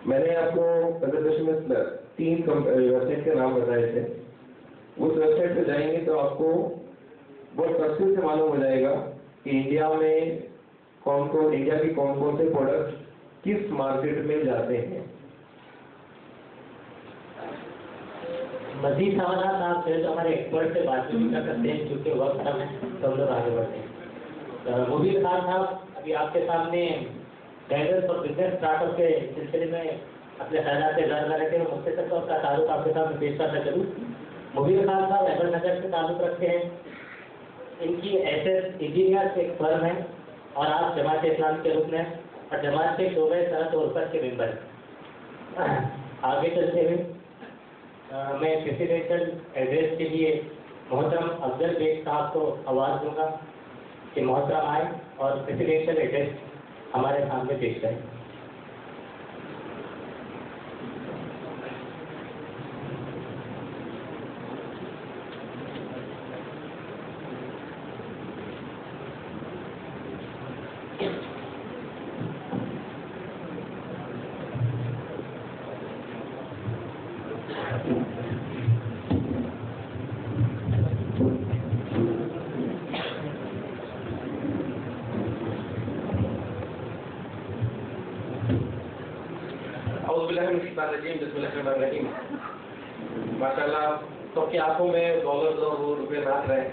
मैंने आपको प्रेजेंटेशन में 3 वेबसाइट के नाम बताए थे। उस वेबसाइट पे जाएंगे तो आपको बहुत तफसील से मालूम हो जाएगा कि इंडिया की कौन कौन से प्रोडक्ट किस मार्केट में जाते हैं। मजीद सवाल आप फिर तो हमारे एक्सपर्ट से बातचीत करते हैं, क्योंकि वक्त कम है तो हम लोग आगे बढ़ते हैं। मुबीन खान साहब, अभी आपके सामने गाइडेंस और बिजनेस स्टार्टअप के सिलसिले में अपने ख्याल से जान रहे थे, मुझसे तक उसका ताल्लुक आपके सामने पेश करना करूँ। मुबीन खान साहब अहमदनगर से ताल्लुक रखते हैं। इनकी एसएस इंजीनियर एक फर्म है और आप जमात इस्लाम के रुकन हैं और जमात के शोबे सरहद और उपज के मेंबर। आगे चलते हुए मैं प्रेसिडेंशियल एड्रेस के लिए मोहतरम अफजल बेग साहब को आवाज़ दूंगा कि मोहतरम आए और प्रेसिडेंशियल एड्रेस हमारे सामने पेश करें। माशाल्लाह सबकी आंखों में डॉलर और रुपए नाच रहे हैं।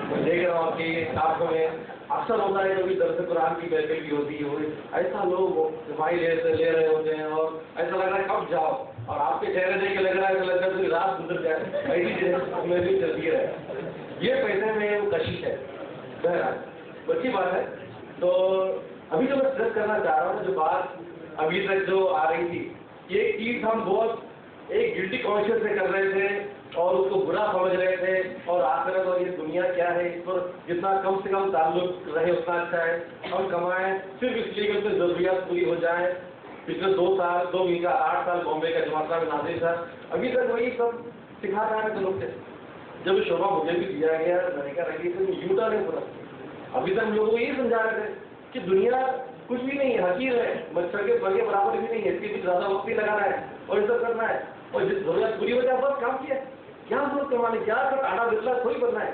मैं देख रहा हूँ कि आंखों में अक्सर होता है कभी दर्द कुरान की बैठक भी होती है, ऐसा लोग सफाई ले रहे होते हैं और ऐसा लग रहा है कब जाओ, और आपके चेहरे देख के लग रहा है कि लगता है पूरी रात गुजर जाए, ऐसी चीजें भी चलती है। ये पैसे में वो कशिश है। बहरहाल अच्छी बात है। तो अभी जो मैं स्ट्रेस करना चाह रहा हूँ, जो बात अभी तक जो आ रही थी, ये चीज हम बहुत एक गिल्टी कॉन्शियस से कर रहे थे और उसको बुरा समझ रहे थे, और आखिरत और ये दुनिया क्या है, इस पर जितना कम से कम ताल्लुक रहे उतना अच्छा है। हम कमाएं सिर्फ इसलिए कि उसमें जरूरियात पूरी हो जाए। पिछले 2 महीना 8 साल बॉम्बे का जमात में नाजिर था, अभी तक वही सब सिखा रहा है लोग से। जब शोभा मुझे भी दिया गया, मैंने कहा रही तो यूटा नहीं पूरा, अभी तक हम लोगों को यही समझा रहे थे कि दुनिया कुछ भी नहीं है, हकीर है, मच्छर के पर के बराबर भी नहीं है, इसके भी ज्यादा वक्त ही लगाना है और इज्जत करना है, और जिस जरूरत पूरी हो जाए बस काम किया। क्या जरूरत कमाने, क्या कर आधा बिरला थोड़ी बनना है,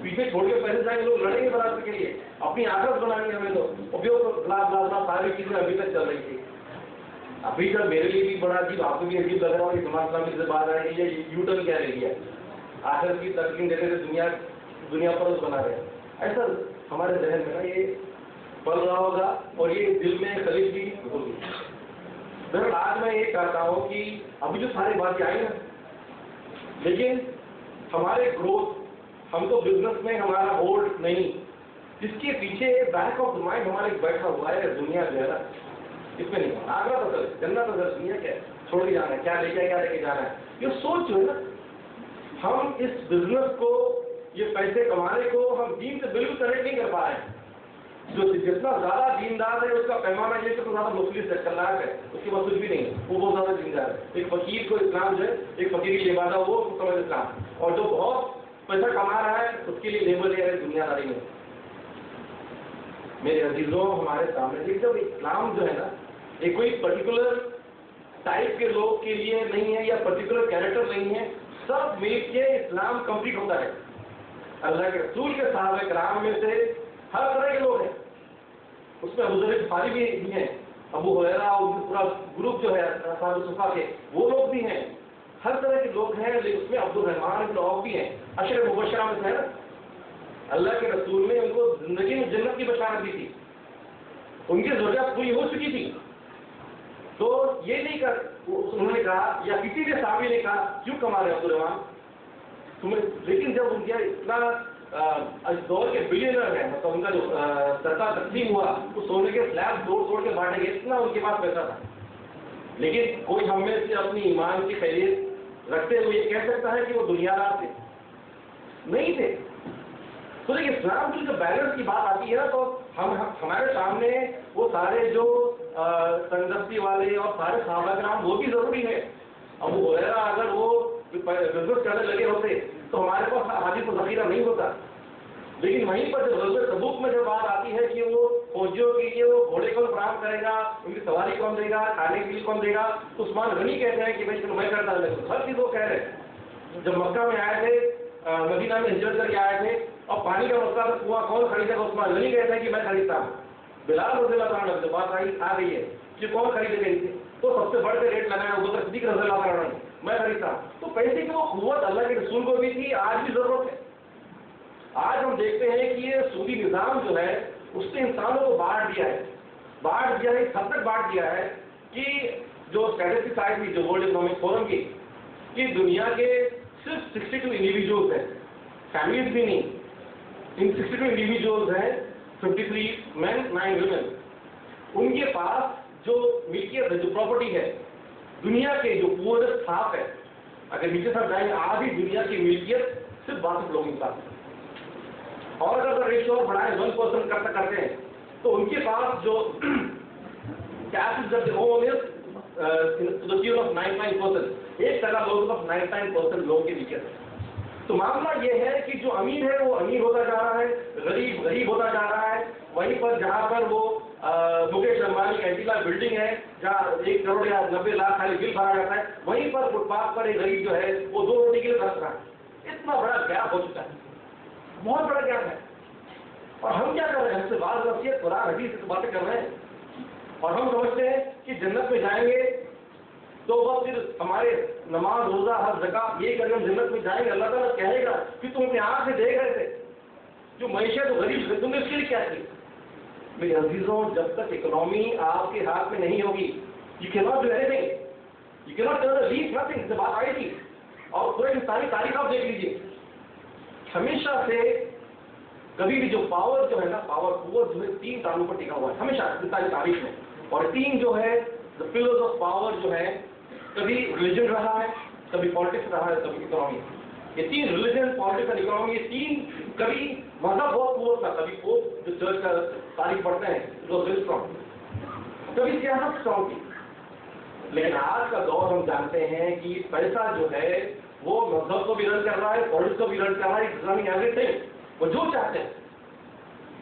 पीछे छोड़ के पैसे जाएंगे लोग, लड़ेंगे बराबर के लिए, अपनी आदत बनानी हमें तो उपयोग ब्ला सारी चीजें अभी तक चल रही थी। अभी जब मेरे लिए भी बड़ा अजीब, आपको भी अजीब लग रहा हो कि समाज से बात आ रही है, यूटर्न क्या ले लिया, आखिर की तरकीन देते थे दुनिया पर बना रहे। ऐसा हमारे जहन में ना ये पल रहा होगा और ये दिल में खलीज भी होगी। दरअसल आज मैं ये कहता हूँ कि अभी जो सारी बातें आई ना, लेकिन हमारे ग्रोथ, हम तो बिजनेस में हमारा होल्ड नहीं, जिसके पीछे बैक ऑफ द माइंड हमारे बैठा हुआ है दुनिया जो है ना, इसमें नहीं आगरा तो सर जन्नत तो सर दुनिया क्या छोड़ के जाना है, क्या लेके जाना है, ये सोच जो है ना, हम इस बिजनेस को, ये पैसे कमाने को हम दीन से बिल्कुल कनेक्ट नहीं कर पा रहे हैं। जो जितना ज्यादा दीनदार है उसका पैमाना ये तो ज्यादा मुस्लिम से खतरनाक है, उसके पास कुछ भी नहीं है, वो बहुत ज्यादा दीनदार है। एक फकीर को इस्लाम जो है, एक फकीर की इबादत वो समझ इस्लाम, और जो बहुत पैसा कमा रहा है उसके लिए लेबल है दुनियादारी में। मेरे अजीजों, हमारे सामने जब इस्लाम जो है ना, ये कोई पर्टिकुलर टाइप के लोग के लिए नहीं है या पर्टिकुलर कैरेक्टर नहीं है, सब मिल के इस्लाम कंप्लीट होता है। अल्लाह के रसूल के साहबे कराम में से हर तरह के लोग हैं, उसमें अबू ज़र ग़िफ़ारी भी हैं, अबू हुरैरा और पूरा ग्रुप जो है असहाब सुफ़ा के वो लोग भी हैं, हर तरह के लोग हैं। लेकिन उसमें अब्दुल रहमान इब्न औफ भी हैं, अशर मुबश्शरा में से है ना, अल्लाह के रसूल ने उनको जिंदगी में जन्नत की बशारत दी थी, उनकी जरूरत पूरी हो चुकी थी। तो ये नहीं कर उन्होंने कहा या किसी के साहबी ने कहा क्यों कमा रहे अब्दुल रहमान तुम्हें, लेकिन जब उनका इतना दौर के बिलियनर है, मतलब उनका जो सरकार तकसीम हुआ वो सोने के स्लैब तोड़ के बांटेंगे, इतना उनके पास पैसा था। लेकिन कोई हम में से अपनी ईमान की खैरियत रखते हुए ये कह सकता है कि वो दुनियादार थे? नहीं थे। तो देखिए इस्लाम की जो बैलेंस की बात आती है ना, तो हमारे सामने वो सारे जो तंदरुस्ती वाले और सारे सहाबा किराम वो भी जरूरी है। अब वो हुरैरा अगर वो बिजनेस करने लगे होते तो हमारे पास हाजिर को जखीरा नहीं होता। लेकिन वहीं पर जब तबूक में जब बात आती है कि वो फौजियों के लिए वो घोड़े कौन फराहम करेगा, उनकी सवारी कौन देगा, खाने के लिए कौन देगा। तो उस्मान गनी कहते हैं कि भाई चलो मैं करता हूँ, हर चीज वो कह रहे हैं। जब मक्का में आए थे, मदीना में हिजरत करके आए थे और पानी का मसला था, कुआं कौन खरीदेगा, उस्मान गनी कहते हैं कि मैं खरीदता हूँ। बिलाल रज़ियल्लाहु अन्हु जब बात आ गई है कि कौन खरीदेगा इसे, तो सबसे बढ़ के रेट लगाया अबू बकर सिद्दीक़ रज़ियल्लाहु अन्हु, मैं खरीदता हूँ। तो पैसे की वो कुव्वत अल्लाह के रसूल को भी थी, आज भी जरूरत है। आज हम देखते हैं कि ये सूदी निजाम जो है उसने इंसानों को बांट दिया है, इस हद तक बांट दिया है कि जो स्टैटिस्टिक्स आई थी, जो वर्ल्ड इकोनॉमिक फोरम की, कि दुनिया के सिर्फ 62 इंडिविजुअल्स हैं, फैमिलीज भी नहीं, इन 62 इंडिविजुअल्स हैं, 53 मेन 9 वुमेन, उनके पास जो मिल्कियत है, जो प्रॉपर्टी है, दुनिया के जो पुअरेस्ट हाफ है, अगर नीचे सब जाएंगे, आधी दुनिया की मिल्कियत सिर्फ 62 लोगों के पास है। और अगर रेशियो और बढ़ाए 1% करते हैं तो उनके पास जो कैश जब home is to the tune of 99%, 1% लोगों के पास 99% लोगों के नीचे है। तो मामला ये है कि जो अमीर है वो अमीर होता जा रहा है, गरीब गरीब होता जा रहा है। वहीं पर जहां पर वो मुकेश अंबानी एंटीला बिल्डिंग है, जहाँ 1 करोड़ या 90 लाख खाली बिल भरा जाता है, वहीं पर फुटपाथ पर एक गरीब जो है वो 2 रोटी के लिए तरस रहा है। इतना बड़ा गैप हो चुका है, बहुत बड़ा गैप है। और हम क्या कर रहे हैं, हमसे बात नसीहत कुरान हदीस से बातें कर रहे हैं, और हम समझते हैं कि जन्नत में जाएंगे तो वह फिर हमारे नमाज रोजा हर जगह ये करके हम जन्नत में जाएंगे। अल्लाह ताला कहेगा कि तुम अपने आँख से देख रहे थे जो मईशत गरीब है, तुमने इसके लिए क्या किया। मेरे अजीजों, जब तक इकोनॉमी आपके हाथ में नहीं होगी, you can not do anything, you can not turn the leaf nothing. बात आई थी, और पूरे इंसानी तारीख आप देख लीजिए, हमेशा से कभी भी जो पावर जो है ना, पावर जो है 3 तालों पर टिका हुआ है हमेशा इंसानी तारीख में। और 3 जो है द पिलर्स ऑफ पावर जो है, कभी रिलीजन रहा है, कभी पॉलिटिक्स रहा है, कभी इकोनॉमी। ये 3 रिलीजन, पॉलिटिक्स और इकोनॉमी, ये 3 कभी मजहब बहुत पुअर था, कभी पोप जो चर्च का तारीख पढ़ते हैं वो वेरी स्ट्रॉन्ग, कभी सियासत स्ट्रॉन्ग थी। लेकिन आज का दौर हम जानते हैं कि पैसा जो है वो मजहब को भी रन कर रहा है, पॉलिटिक्स को भी रन कर रहा है, इस्लामिक एवरीथिंग। वो जो चाहते हैं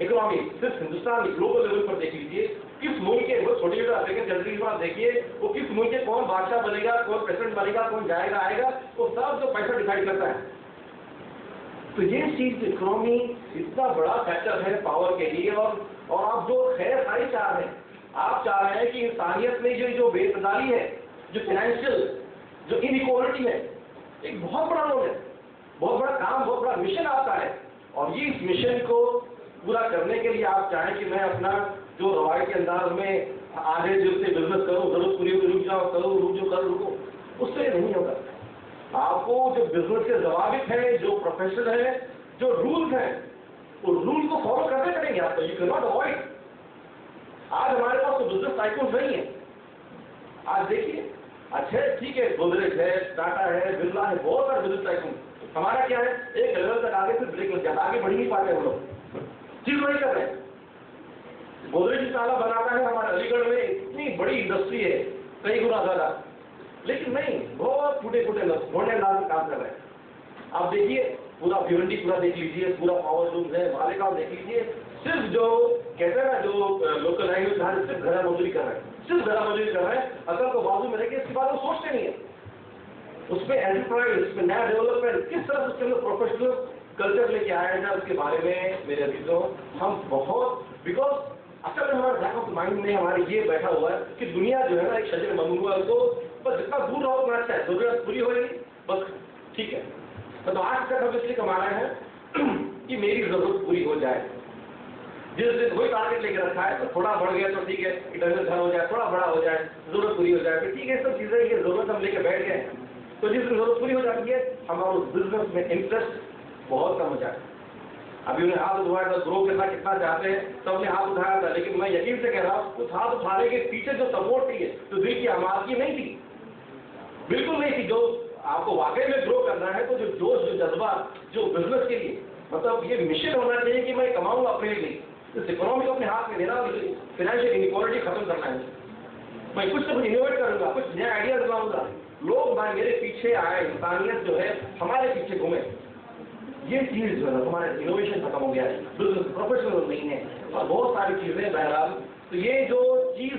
इकोनॉमी, सिर्फ हिंदुस्तान ग्लोबल लेवल पर देख लीजिए, किस मुल्क के वो छोटे छोटे अफ्रीकन कंट्रीज में आप देखिए, वो किस मुल्क के कौन बादशाह बनेगा, कौन प्रेसिडेंट बनेगा, कौन जाएगा आएगा, वो सब जो पैसा डिसाइड करता है। तो ये चीज इकोनॉमी इतना बड़ा फैक्टर है पावर के लिए। और आप जो खैर खाई चाह रहे हैं, आप चाह रहे हैं कि इंसानियत में जो बेतदारी है, जो फाइनेंशियल जो इनइक्वालिटी है, एक बहुत बड़ा रोल है, बहुत बड़ा काम, बहुत बड़ा मिशन आपका है। और ये इस मिशन को पूरा करने के लिए आप चाहें कि मैं अपना जो रवायती अंदाज में आधे दिल से बिजनेस करूं, जरूरत पूरी होगी रुक जाओ, करो रुक जाओ, करो रुको, उससे नहीं होगा। आपको जो बिजनेस के जवाबित है, जो प्रोफेशन है, जो रूल्स हैं, उस रूल को फॉलो करने करेंगे आप, यू कैन नॉट अवॉइड। आज हमारे पास तो बिजनेस साइकिल नहीं है। आज देखिए, अच्छा ठीक है, गोदरेज है, टाटा है, बिरला है, बहुत सारे बिजनेस साइकिल। हमारा क्या है, एक लेवल तक आगे से ब्रेक लग जाता, आगे बढ़ नहीं पाते हम लोग, चीज वही कर रहे हैं। गोदरेज ताला बनाता है हमारे अलीगढ़ में, इतनी बड़ी इंडस्ट्री है, कई गुना ज्यादा, लेकिन नहीं, बहुत फूटे घोड़े अंदाज में काम कर रहे हैं। आप देखिए पूरा भिवंडी पूरा देख लीजिए, पूरा पावर लूम है, मालेगांव देख लीजिए, सिर्फ जो कहते हैं ना, जो लोकल लैंग्वेज है, सिर्फ घरा मजदूरी कर रहे हैं, सिर्फ घरा मजदूरी कर रहे हैं। अगर तो बाजू में रखे, इसके बाद वो सोचते नहीं है उसमें एंटरप्राइज, उसमें नया डेवलपमेंट, किस तरह से उसके अंदर प्रोफेशनल कल्चर लेके आया जाए, उसके बारे में मेरे अजीजों हम बहुत, बिकॉज असल में हमारे बैक ऑफ माइंड में हमारे ये बैठा हुआ है कि दुनिया जो है ना एक शजर ममनूआ, को बस जितना दूर रहो उतना अच्छा है, जरूरत पूरी होगी बस ठीक है। तो आज तक हम इसलिए कमा रहे हैं कि मेरी जरूरत पूरी हो जाए। जिस दिन वही टारगेट लेके रखा है, तो थोड़ा बढ़ गया तो ठीक है, इधर घर हो जाए, थोड़ा बड़ा हो जाए, जरूरत पूरी हो जाए, फिर ठीक है, सब चीजें ये जरूरत हम लेके बैठ गए। तो जिस दिन जरूरत पूरी हो जाती है, हमारा उस बिजनेस में इंटरेस्ट बहुत कम हो जाता है। अभी उन्हें हाथ उठाया था, ग्रो करना कितना चाहते हैं, सबने हाथ उठाया था, लेकिन मैं यकीन से कह रहा हूँ उस हाथ उठाने के पीछे जो सपोर्ट थी, तो दिल की हमारी नहीं थी, बिल्कुल नहीं थी। जो आपको वाकई में ग्रो करना है, तो जो जोश, जो जज्बा, जो बिजनेस के लिए, मतलब ये मिशन होना चाहिए कि मैं कमाऊंगा अपने लिए, इस इकोनॉमी को अपने हाथ में लेना, फाइनेंशियल इनइक्वालिटी खत्म करना है, मैं कुछ तो कुछ इनोवेट करूंगा, कुछ नया आइडिया लाऊंगा, लोग मेरे पीछे आए, इंसानियत जो है हमारे पीछे घूमे। ये चीज जो है हमारा इनोवेशन खत्म हो गया है, बिल्कुल प्रोफेशनल नहीं है और बहुत सारी चीजें बहरहाल। तो ये जो चीज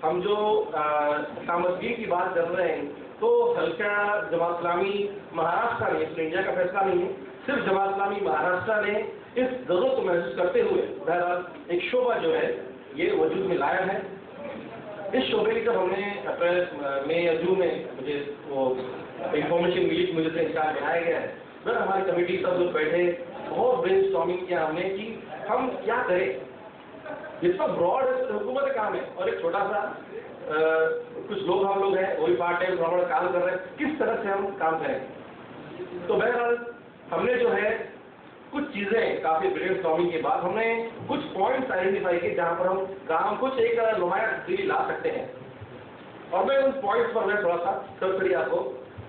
हम जो सामग्री की बात कर रहे हैं, तो हल्का जमात इस्लामी महाराष्ट्र ने, इंडिया का फैसला नहीं है, सिर्फ जमात इस्लामी महाराष्ट्र ने इस जरूरत को महसूस करते हुए बहरहाल एक शोबा जो है ये वजूद में लाया है। इस शोबे की जब हमने अप्रैल मई या जून में मुझे वो इंफॉर्मेशन मिली, मुझे से इंचार्ज बनाया गया है, फिर हमारी कमेटी सब लोग बैठे, बहुत ब्रेनस्टॉर्मिंग किया हमने कि हम क्या करें। जितना ब्रॉड हुकूमत का काम है और एक छोटा सा कुछ लोग हम लोग हैं वही पार्ट टाइम नॉर्मल काम कर रहे हैं, किस तरह से हम काम करें। तो बहरहाल हमने जो है कुछ चीजें काफी ब्रेनस्टॉर्मिंग के बाद हमने कुछ पॉइंट्स आइडेंटिफाई किए जहां पर हम काम कुछ एक नुमाया तब्दीली ला सकते हैं, और मैं उन पॉइंट्स पर मैं थोड़ा सा सरसरी आपको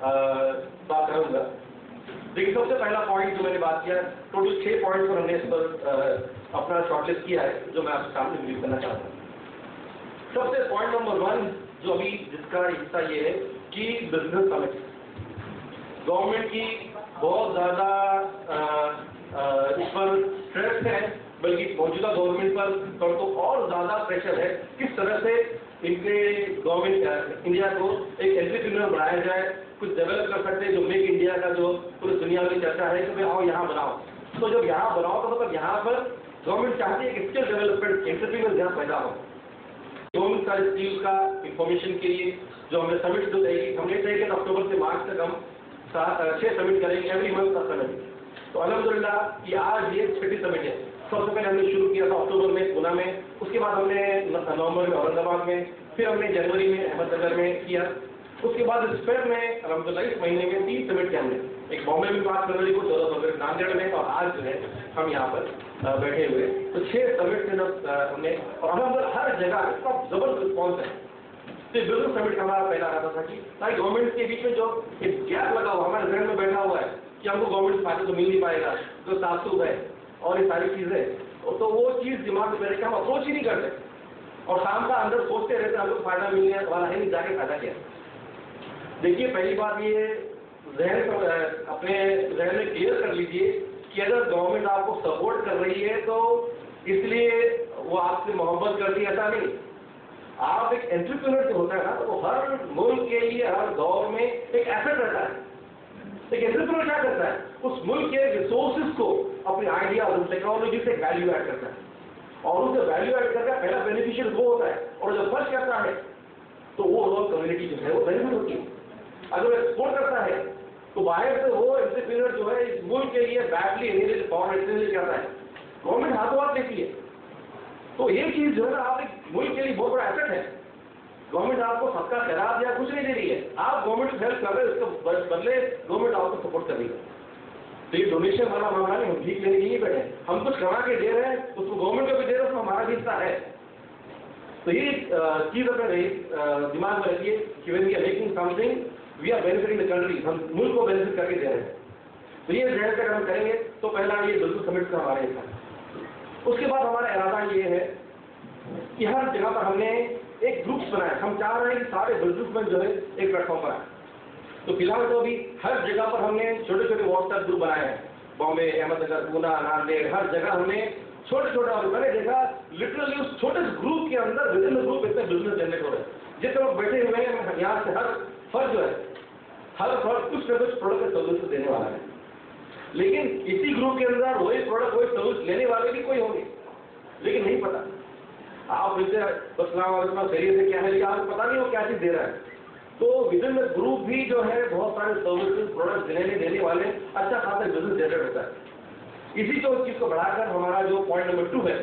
बात करूंगा। देखिए, सबसे पहला पॉइंट जो मैंने बात किया, टोटल 6 पॉइंट्स पर हमने इस पर अपना शॉर्टलिस्ट किया है, जो मैं आपके सामने रिव्यू करना चाहता हूँ। सबसे पॉइंट नंबर 1 जो अभी जिसका हिस्सा ये है कि बिजनेस समिट, गवर्नमेंट की बहुत ज्यादा इस पर स्ट्रेस है, बल्कि मौजूदा गवर्नमेंट पर तो और ज्यादा प्रेशर है किस तरह से इनके गवर्नमेंट इंडिया को एक एंटरप्रेन्योर बनाया जाए, कुछ डेवलप कर सकते हैं। जो मेक इंडिया का जो पूरी दुनिया में चर्चा है कि भाई आओ यहाँ बनाओ, तो जब यहाँ बनाओ तो मतलब यहाँ पर गवर्नमेंट चाहती है कि स्किल डेवलपमेंट एंटरप्रेन्योर यहाँ पैदा हो। गवर्नमेंट सारे स्किल्स का इंफॉर्मेशन के लिए जो हमने समिट जो हमने तय किया अक्टूबर से मार्च तक हम 6 समिट करेंगे, एवरी मंथ का समिट। तो अल्हम्दुलिल्लाह कि आज ये 6ठी समिट है। सबसे पहले हमने शुरू किया था अक्टूबर में पुणे में, उसके बाद हमने नवंबर में औरंगाबाद में, फिर हमने जनवरी में अहमदनगर में किया, उसके बाद फेब में अल्हम्दुलिल्लाह इस महीने में 3 समिट किए हमने, एक बॉम्बे में 5 फरवरी को, 14 फरवरी नांदेड़ में, और आज जो है हम यहाँ पर बैठे हुए। तो 6 समिट से हमने, और अल्हम्दुलिल्लाह हर जगह इसका जबरदस्त रिस्पॉन्स है। तो बिजनेस समिट हमारा पहला रहता था कि ताकि गवर्नमेंट के बीच में जो एक गैप लगा हुआ हमारे जहन में बैठा हुआ है कि हमको गवर्नमेंट फायदा तो मिल नहीं पाएगा, जो तासुब है और ये सारी चीजें, तो वो चीज दिमाग में बैठ के हम अप्रोच ही नहीं करते, और शाम का अंदर सोचते रहते हमको फायदा मिलने वाला है नहीं, जाके फायदा क्या। देखिए, पहली बात ये अपने जहन में क्लियर कर लीजिए कि अगर गवर्नमेंट आपको सपोर्ट कर रही है तो इसलिए वो आपसे मोहब्बत करती है, ऐसा नहीं। आप एक एंटरप्रेन्योर जो होता है ना, तो वो हर मुल्क के लिए हर दौर में एक एसेट रहता है। एक एंटरप्रेन्योर क्या करता है, उस मुल्क के रिसोर्सेज को अपने आइडिया और टेक्नोलॉजी से वैल्यू ऐड करता है, और उसे वैल्यू ऐड करके पहला बेनिफिशियल वो होता है, और जब फर्स्ट करता है तो वो ओवरऑल कम्युनिटी जो है वो बेनिफिट होती है। अगर वो एक्सपोर्ट करता है तो बाहर से वो एंटरप्रेन्योर जो है इस मुल्क के लिए बैडली इन्हेरिट फॉरेन एक्सचेंज करता है, गवर्नमेंट हाथों हाथ लेती है। तो ये चीज जो है ना, आप एक मुल्क के लिए बहुत बड़ा एसेट है। गवर्नमेंट आपको सबका खराब या कुछ नहीं दे रही है, आप गवर्नमेंट को हेल्प कर रहे हैं, उसके बदले गवर्नमेंट आपको सपोर्ट कर रही है। तो ये डोनेशन वाला मामला नहीं, हम भीख लेने के लिए बैठे, हम कुछ कमा के दे रहे हैं, उसको गवर्नमेंट को भी दे रहे हैं, उसमें हमारा भी हिस्सा है। तो ये चीज अपने दिमाग में रखिए कि when we are making something we are benefiting the country, हम मुल्क को बेनिफिट करके दे रहे हैं। तो ये जहन से अगर हम करेंगे तो पहला ये बिजनेस समिट का हमारे हिस्सा। उसके बाद हमारा इरादा ये है कि हर जगह पर हमने एक ग्रुप्स बनाया, हम चाह रहे हैं कि सारे बिजनेसमैन जो है एक प्लेटफॉर्म पर आए। तो फिलहाल तो अभी हर जगह पर हमने छोटे छोटे व्हाट्सएप ग्रुप बनाए हैं, बॉम्बे, अहमदनगर, पूना, नांदेड़, हर जगह हमने छोटे छोटे, और मैंने देखा लिटरली उस छोटे से ग्रुप के अंदर विभिन्न ग्रुप इतने बिजनेस जनरेट हो रहे हैं। जितने लोग बैठे हुए हैं यहाँ से हर फर्ज जो है, हर फर्ज कुछ न कुछ प्रोडक्ट सर्विस देने वाला है, लेकिन इसी ग्रुप के अंदर वही प्रोडक्ट वही सर्विस लेने वाले भी कोई होंगे, लेकिन नहीं पता। आप इसे बस खरीद से क्या है, लेकिन आपको पता नहीं हो क्या चीज दे रहा है। तो विभिन्न ग्रुप भी जो है बहुत सारे सर्विसेज प्रोडक्ट देने वाले अच्छा खासा बिजनेस जनरेट होता है। इसी को चीज को बढ़ाकर हमारा जो पॉइंट नंबर 2 है,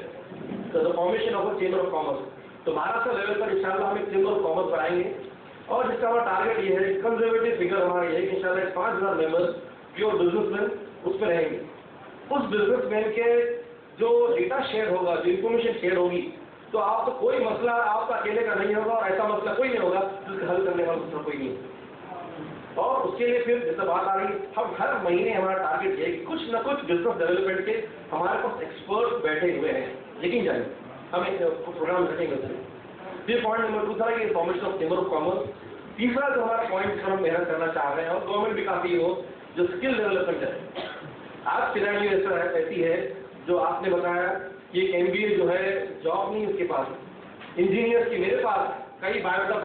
the formation of a chamber of commerce. तो महाराष्ट्र लेवल पर इंशाल्लाह हम एक चेंबर ऑफ कॉमर्स बनाएंगे, और जिसका हमारा टारगेट ये है, कंजर्वेटिव फिगर हमारा ये है कि इंशाल्लाह 5000 मेंबर्स प्योर बिजनेसमैन उसमें रहेंगे। उस बिजनेसमैन के जो डेटा शेयर होगा, जो इन्फॉर्मेशन शेयर होगी, तो आपको कोई मसला आपका अकेले का नहीं होगा, और ऐसा मसला कोई नहीं होगा जिसका हल करने वाला दूसरा कोई नहीं। और उसके लिए फिर जैसे बात आ रही, हम हर महीने हमारा टारगेट है कि कुछ न कुछ बिजनेस डेवलपमेंट के हमारे पास एक्सपर्ट बैठे हुए हैं, यकीन जाने हम एक प्रोग्राम रखेंगे उससे। फिर पॉइंट नंबर 2 था कि formation of chamber of commerce. तीसरा जो हमारा पॉइंट पर हम मेहनत करना चाह रहे हैं, और गवर्नमेंट भी काफी हो, जो स्किल डेवलपमेंट है। आज सिनेरियो ऐसी है जो आपने बताया कि एक MBA जो है जॉब नहीं उसके पास, इंजीनियर की मेरे पास कई बायोडाटा